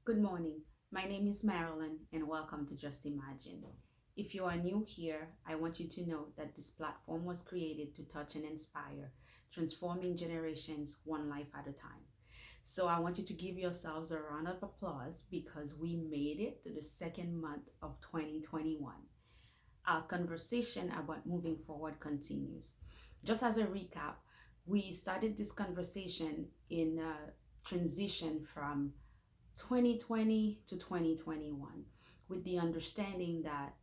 Good morning. My name is Marilyn, and welcome to Just Imagine. If you are new here, I want you to know that this platform was created to touch and inspire, transforming generations one life at a time. So I want you to give yourselves a round of applause because we made it to the second month of 2021. Our conversation about moving forward continues. Just as a recap, we started this conversation in a transition from 2020 to 2021 with the understanding that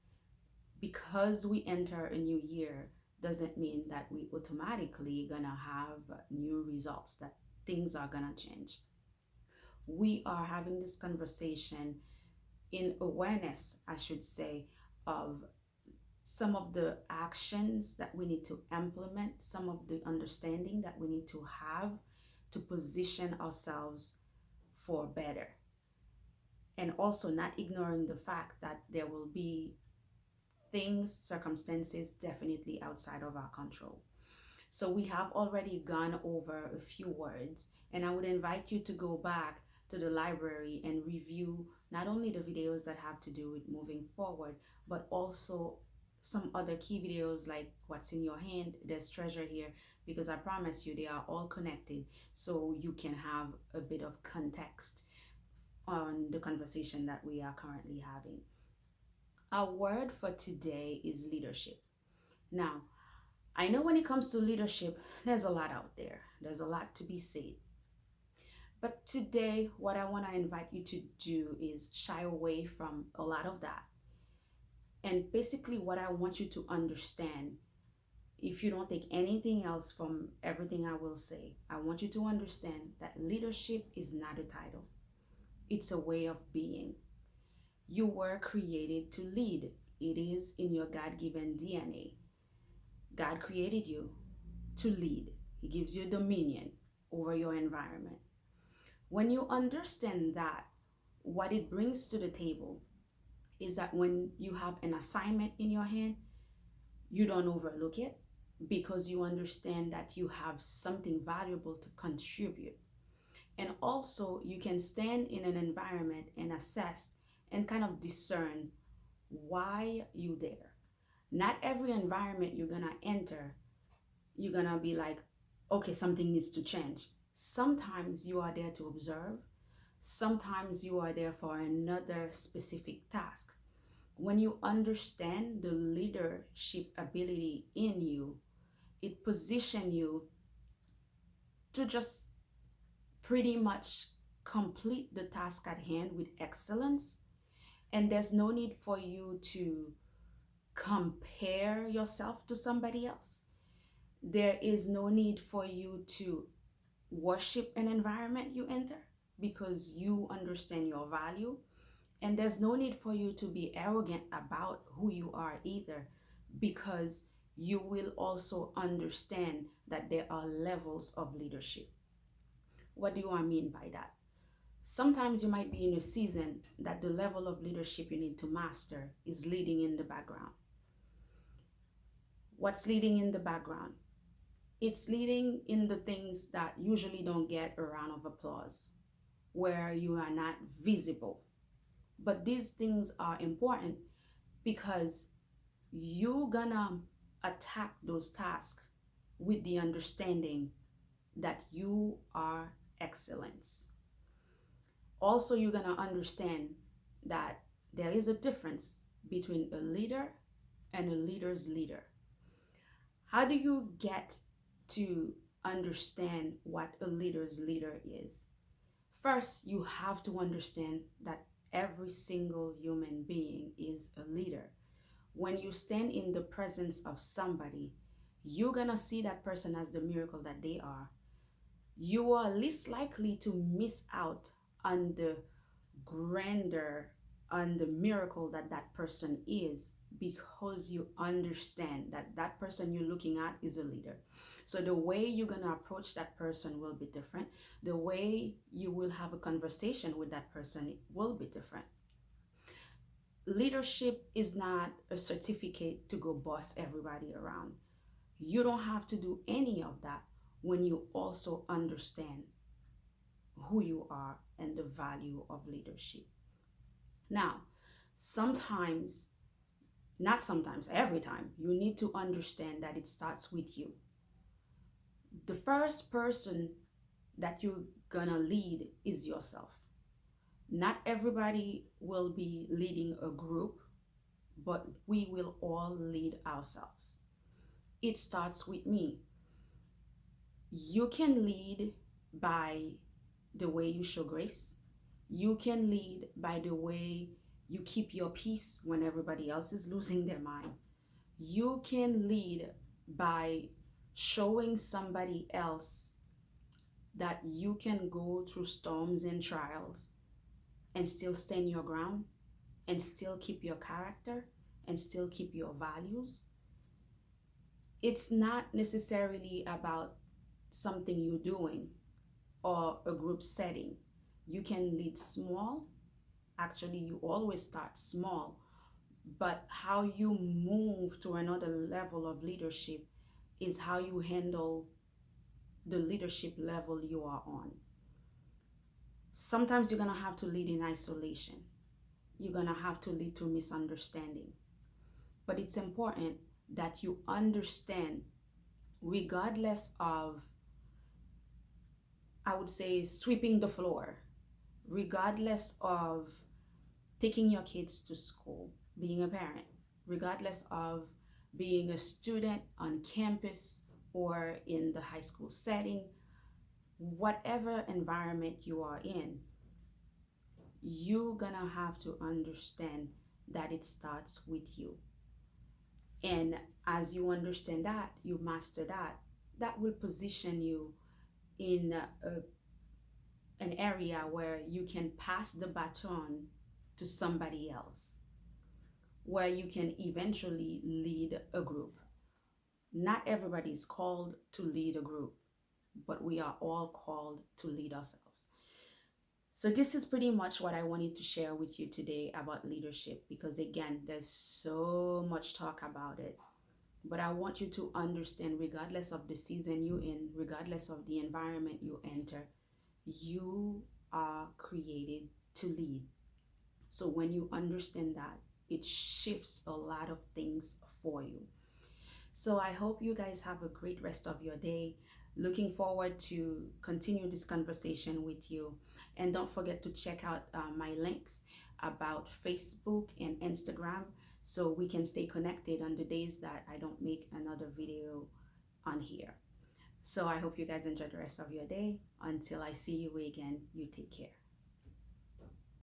because we enter a new year doesn't mean that we automatically gonna have new results, that things are gonna change. We are having this conversation in awareness, I should say, of some of the actions that we need to implement, some of the understanding that we need to have to position ourselves for better, and also not ignoring the fact that there will be things, circumstances definitely outside of our control. So we have already gone over a few words, and I would invite you to go back to the library and review not only the videos that have to do with moving forward, but also some other key videos like What's in Your Hand, There's Treasure Here, because I promise you they are all connected so you can have a bit of context on the conversation that we are currently having. Our word for today is leadership. Now, I know when it comes to leadership, there's a lot out there. There's a lot to be said. But today, what I want to invite you to do is shy away from a lot of that. And basically, what I want you to understand, if you don't take anything else from everything I will say, I want you to understand that leadership is not a title, it's a way of being. You were created to lead. It is in your God-given DNA. God created you to lead. He gives you dominion over your environment. When you understand that, what it brings to the table is that when you have an assignment in your hand, you don't overlook it because you understand that you have something valuable to contribute. And also, you can stand in an environment and assess and kind of discern why you there. Not every environment you're gonna enter, you're gonna be like, okay, something needs to change. Sometimes you are there to observe. Sometimes you are there for another specific task. When you understand the leadership ability in you, it positions you to just pretty much complete the task at hand with excellence. And there's no need for you to compare yourself to somebody else. There is no need for you to worship an environment you enter because you understand your value. And there's no need for you to be arrogant about who you are either because you will also understand that there are levels of leadership. What do I mean by that? Sometimes you might be in a season that the level of leadership you need to master is leading in the background. What's leading in the background? It's leading in the things that usually don't get a round of applause, where you are not visible. But these things are important because you're gonna attack those tasks with the understanding that you are excellence. Also, you're gonna understand that there is a difference between a leader and a leader's leader. How do you get to understand what a leader's leader is? First, you have to understand that every single human being is a leader. When you stand in the presence of somebody, you're gonna see that person as the miracle that they are. You are least likely to miss out on the grandeur, on the miracle that that person is, because you understand that that person you're looking at is a leader. So the way you're going to approach that person will be different. The way you will have a conversation with that person will be different. Leadership is not a certificate to go boss everybody around. You don't have to do any of that when you also understand who you are and the value of leadership. Now, sometimes, not sometimes, every time, you need to understand that it starts with you. The first person that you're gonna lead is yourself. Not everybody will be leading a group, but we will all lead ourselves. It starts with me. You can lead by the way you show grace. You can lead by the way you keep your peace when everybody else is losing their mind. You can lead by showing somebody else that you can go through storms and trials and still stand your ground and still keep your character and still keep your values. It's not necessarily about something you're doing or a group setting. You can lead small. Actually, you always start small, but how you move to another level of leadership is how you handle the leadership level you are on. Sometimes you're going to have to lead in isolation. You're going to have to lead through misunderstanding. But it's important that you understand, regardless of, I would say, sweeping the floor, regardless of taking your kids to school, being a parent, regardless of being a student on campus or in the high school setting, whatever environment you are in, you're gonna have to understand that it starts with you. And as you understand that, you master that, that will position you in an area where you can pass the baton to somebody else, where you can eventually lead a group. Not everybody is called to lead a group, but we are all called to lead ourselves. So this is pretty much what I wanted to share with you today about leadership, because again, there's so much talk about it. But I want you to understand, regardless of the season you're in, regardless of the environment you enter, you are created to lead. So when you understand that, it shifts a lot of things for you. So I hope you guys have a great rest of your day. Looking forward to continue this conversation with you. And don't forget to check out my links about Facebook and Instagram so we can stay connected on the days that I don't make another video on here. So I hope you guys enjoy the rest of your day. Until I see you again, you take care.